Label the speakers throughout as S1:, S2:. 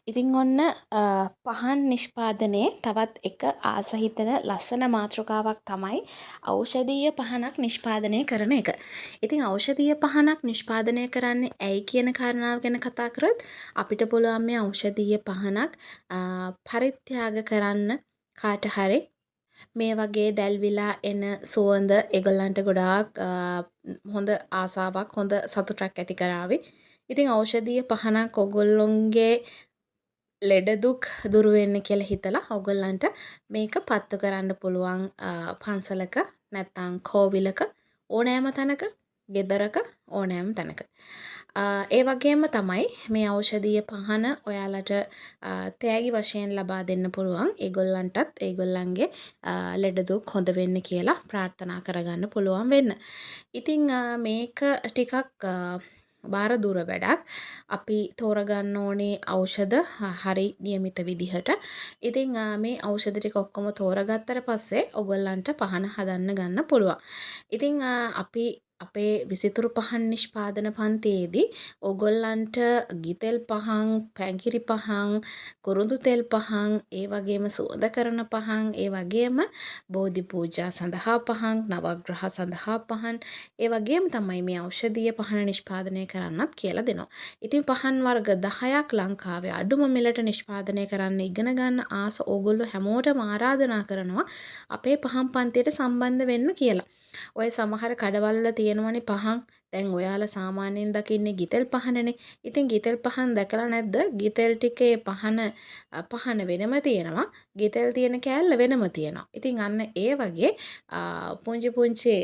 S1: ඉතින් ඔන්න පහන් නිෂ්පාදනයේ තවත් එක ආස හිතෙන ලස්සන මාතෘකාවක් තමයි ඖෂධීය පහනක් නිෂ්පාදනය කරන එක. ඉතින් ඖෂධීය පහනක් නිෂ්පාදනය කරන්නේ ඇයි කියන කාරණාව ගැන කතා කරොත් අපිට පුළුවන් මේ ඖෂධීය පහනක් පරිත්‍යාග කරන්න කාට හරි මේ වගේ දැල්විලා එන සුවඳ ඒගොල්ලන්ට ගොඩාක් හොඳ ආසාවක් හොඳ සතුටක් ඇති කරાવી. ඉතින් ඖෂධීය පහනක් ඔයගොල්ලොන්ගේ ලෙඩ දුක් දුරු වෙන්න කියලා හිතලා ඔයගොල්ලන්ට මේක පත්තු කරන්න පුළුවන් පන්සලක නැත්නම් කෝවිලක ඕනෑම තැනක ගෙදරක ඕනෑම තැනක. ඒ වගේම තමයි මේ ඖෂධීය පහන ඔයාලට තෑගි වශයෙන් ලබා දෙන්න පුළුවන්. ඒගොල්ලන්ටත් ඒගොල්ලන්ගේ ලෙඩ දුක් හොඳ වෙන්න කියලා ප්‍රාර්ථනා කරගන්න පුළුවන් වෙන්න. ඉතින් මේක ටිකක් බාර දුර වැඩක්. අපි තෝරගන්න ඕනේ ඖෂධ හරි નિયમિત විදිහට. ඉතින් මේ ඖෂධ ටික ඔක්කොම තෝරගත්තට පස්සේ ඔයගොල්ලන්ට පහන හදන්න ගන්න පුළුවන්. ඉතින් අපි අපේ විසිතුරු පහන් නිෂ්පාදන පන්තියේදී ඔයගොල්ලන්ට ගිතෙල් පහන්, පැංකිරි පහන්, කුරුඳු තෙල් පහන්, ඒ වගේම සුවඳ කරන පහන්, ඒ වගේම බෝධි පූජා සඳහා පහන්, නවග්‍රහ සඳහා පහන්, ඒ වගේම තමයි මේ ඖෂධීය පහන නිෂ්පාදනය කරන්නත් කියලා දෙනවා. ඉතින් පහන් වර්ග 10ක් ලංකාවේ අඩුම මිලට නිෂ්පාදනය කරන්න ඉගෙන ගන්න ආස ඕගොල්ලෝ හැමෝටම ආරාධනා කරනවා අපේ පහන් පන්තියට සම්බන්ධ වෙන්න කියලා. ඔය සමහර කඩවල වල තියෙනවනේ පහන්. දැන් ඔයාලා සාමාන්‍යයෙන් දකින්නේ ගිතෙල් පහනනේ. ඉතින් ගිතෙල් පහන් දැකලා නැද්ද? ගිතෙල් ටිකේ පහන වෙනම තියෙනවා. ගිතෙල් තියෙන කෑල්ල වෙනම තියෙනවා. ඉතින් අන්න ඒ වගේ පුංචි පුංචි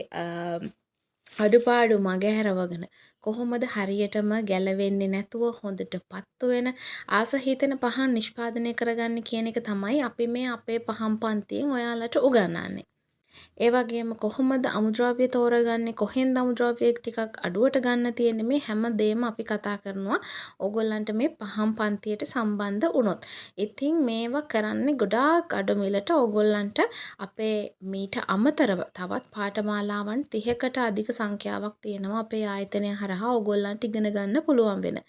S1: අඩුපාඩු මගහැරවගෙන කොහොමද හරියටම ගැලවෙන්නේ නැතුව හොඳට පත්තු වෙන ආස හිතෙන පහන් නිෂ්පාදනය කරගන්න කියන එක තමයි අපි මේ අපේ පහන් පන්තියෙන් ඔයාලට උගන්වන්නේ. ඒ වගේම කොහොමද අමුද්‍රව්‍ය තෝරගන්නේ, කොහෙන්ද අමුද්‍රව්‍ය ටිකක් අඩුවට ගන්න තියෙන්නේ, මේ හැම දෙයක්ම අපි කතා කරනවා ඕගොල්ලන්ට මේ පහන් පන්තියට සම්බන්ධ වුණොත්. ඉතින් මේවා කරන්නේ ගොඩාක් අඩු මිලට ඕගොල්ලන්ට අපේ මීට අමතරව තවත් පාඨමාලාවන් 30කට අධික සංඛ්‍යාවක් තියෙනවා අපේ ආයතනය හරහා ඕගොල්ලන්ට ඉගෙන ගන්න පුළුවන් වෙන.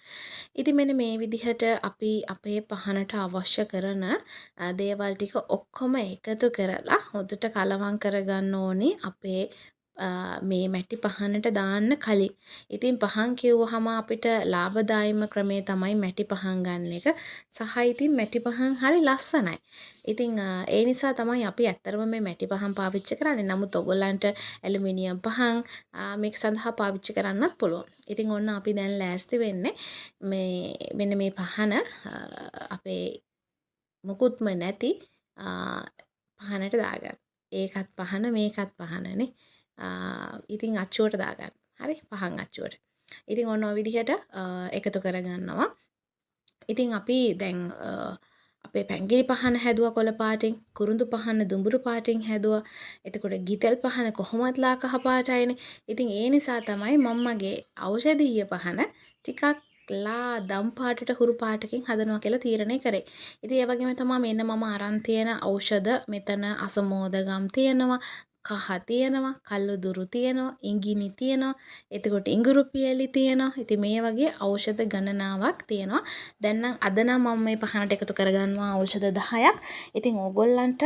S1: ඉතින් මෙන්න මේ විදිහට අපි අපේ පහනට අවශ්‍ය කරන දේවල් ටික ඔක්කොම එකතු කරලා හොඳට කලවම් කරගන්න ඕනේ අපේ මේ මැටි පහනට දාන්න කලින්. ඉතින් පහන් කිව්වහම අපිට ලාභදායීම ක්‍රමේ තමයි මැටි පහන් ගන්න එක. සහ ඉතින් මැටි පහන් හරි ලස්සනයි. ඉතින් ඒ නිසා තමයි අපි ඇත්තරම මේ මැටි පහන් පාවිච්චි කරන්නේ. නමුත් ඔයගොල්ලන්ට ඇලුමිනියම් පහන් මේක සඳහා පාවිච්චි කරන්නත් පුළුවන්. ඉතින් ඔන්න අපි දැන් ලෑස්ති වෙන්නේ මෙන්න මේ පහන අපේ මුකුත්ම නැති පහනට දාගන්න. ඒකත් පහන මේකත් පහනනේ. ඉතින් අච්චුවට දාගන්න. හරි පහන් අච්චුවට. ඉතින් ඔන්න ඔය විදිහට එකතු කරගන්නවා. ඉතින් අපි දැන් අපේ පැංගිරි පහන හැදුවා කොළ පාටින්, කුරුඳු පහන දුඹුරු පාටින් හැදුවා. එතකොට ගිතෙල් පහන කොහොමත් ලා කහ පාටයිනේ. ඉතින් ඒ නිසා තමයි මම මගේ ඖෂධීය පහන ටිකක් ලා දම් පාටට හුරු පාටකින් හදනවා කියලා තීරණය කරේ. ඉතින් ඒ වගේම තමයි මෙන්න මම අරන් තියෙන ඖෂධ මෙතන අසමෝදගම් තියෙනවා, කහ තියෙනවා, කල්ලුදුරු තියෙනවා, ඉඟිනි තියෙනවා, එතකොට ඉඟුරු පියලි තියෙනවා. ඉතින් මේ වගේ ඖෂධ ගණනාවක් තියෙනවා. දැන් නම් අද නම් මම මේ පහනට එකතු කරගන්නවා ඖෂධ 10ක්. ඉතින් ඕගොල්ලන්ට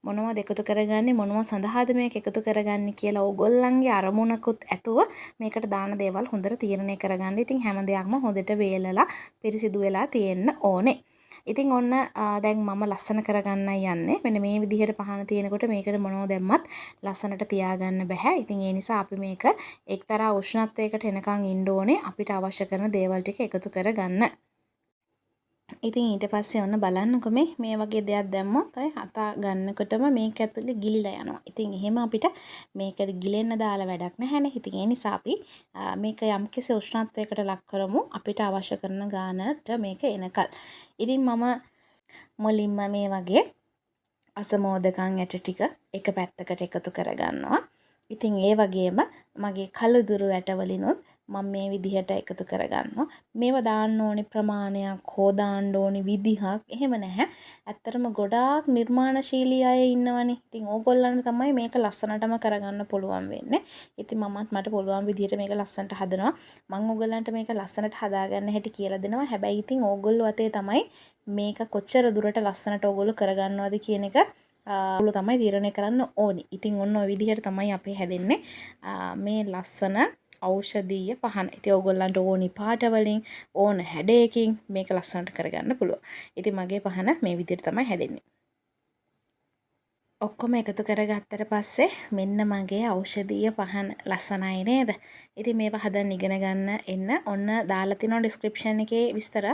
S1: මොනවද එකතු කරගන්නේ, මොනව සඳහාද මේක එකතු කරගන්නේ කියලා ඕගොල්ලන්ගේ අරමුණකුත් ඇතුව මේකට දාන දේවල් හොඳට තීරණය කරගන්න. ඉතින් හැම දෙයක්ම හොඳට වේලලා පිරිසිදු වෙලා තියෙන්න ඕනේ. ඉතින් ඔන්න දැන් මම ලස්සන කරගන්නයි යන්නේ. මෙන්න මේ විදිහට පහන තියෙනකොට මේකට මොනව දැම්මත් ලස්සනට තියාගන්න බෑ. ඉතින් ඒ නිසා අපි මේක එක්තරා උෂ්ණත්වයකට එනකන් ඉන්න ඕනේ අපිට අවශ්‍ය කරන දේවල් ටික එකතු කරගන්න. ඉතින් ඊට පස්සේ ඔන්න බලන්නකො මේ වගේ දෙයක් දැම්මොත් ඔය හතා ගන්නකොටම මේක ඇතුලේ ගිලිලා යනවා. ඉතින් එහෙම අපිට මේකට ගිලෙන්න දාලා වැඩක් නැහැනේ. ඉතින් ඒ නිසා අපි මේක යම්කිසි උෂ්ණත්වයකට ලක් කරමු අපිට අවශ්‍ය කරන ගානට මේක එනකල්. ඉතින් මම මුලින්ම මේ වගේ අසමෝදකම් ඇට ටික එක පැත්තකට එකතු කරගන්නවා. ඉතින් ඒ වගේම මගේ කළුදුරු ඇටවලිනුත් මම මේ විදිහට එකතු කරගන්නවා. මේවා දාන්න ඕනි ප්‍රමාණයක් හෝ දාන්න ඕනි විදිහක් එහෙම නැහැ. ඇත්තටම ගොඩාක් නිර්මාණශීලී අය ඉන්නවනේ. ඉතින් ඕගොල්ලන්ට තමයි මේක ලස්සනටම කරගන්න පුළුවන් වෙන්නේ. ඉතින් මට පුළුවන් විදිහට මේක ලස්සනට හදනවා. මම ඕගොල්ලන්ට මේක ලස්සනට හදාගන්න හැටි කියලා දෙනවා. හැබැයි ඉතින් ඕගොල්ලෝ අතේ තමයි මේක කොච්චර දුරට ලස්සනට ඕගොල්ලෝ කරගන්නවද කියන එක ඕගොල්ලෝ තමයි තීරණය කරන්න ඕනි. ඉතින් ඔන්න ඔය විදිහට තමයි අපේ හැදෙන්නේ මේ ලස්සන ඖෂධීය පහන. ඉතින් ඕගොල්ලන්ට ඕනි පාට වලින් ඕන හැඩයකින් මේක ලස්සනට කරගන්න පුළුවන්. ඉතින් මගේ පහන මේ විදිහට තමයි හැදෙන්නේ. ඔක්කොම එකතු කරගත්තට පස්සේ මෙන්න මගේ ඖෂධීය පහන ලස්සනයි නේද? ඉතින් මේවා හදන්න ඉගෙන ගන්න එන්න ඔන්න දාලා තියෙනවා ඩිස්ක්‍රිප්ෂන් එකේ විස්තර.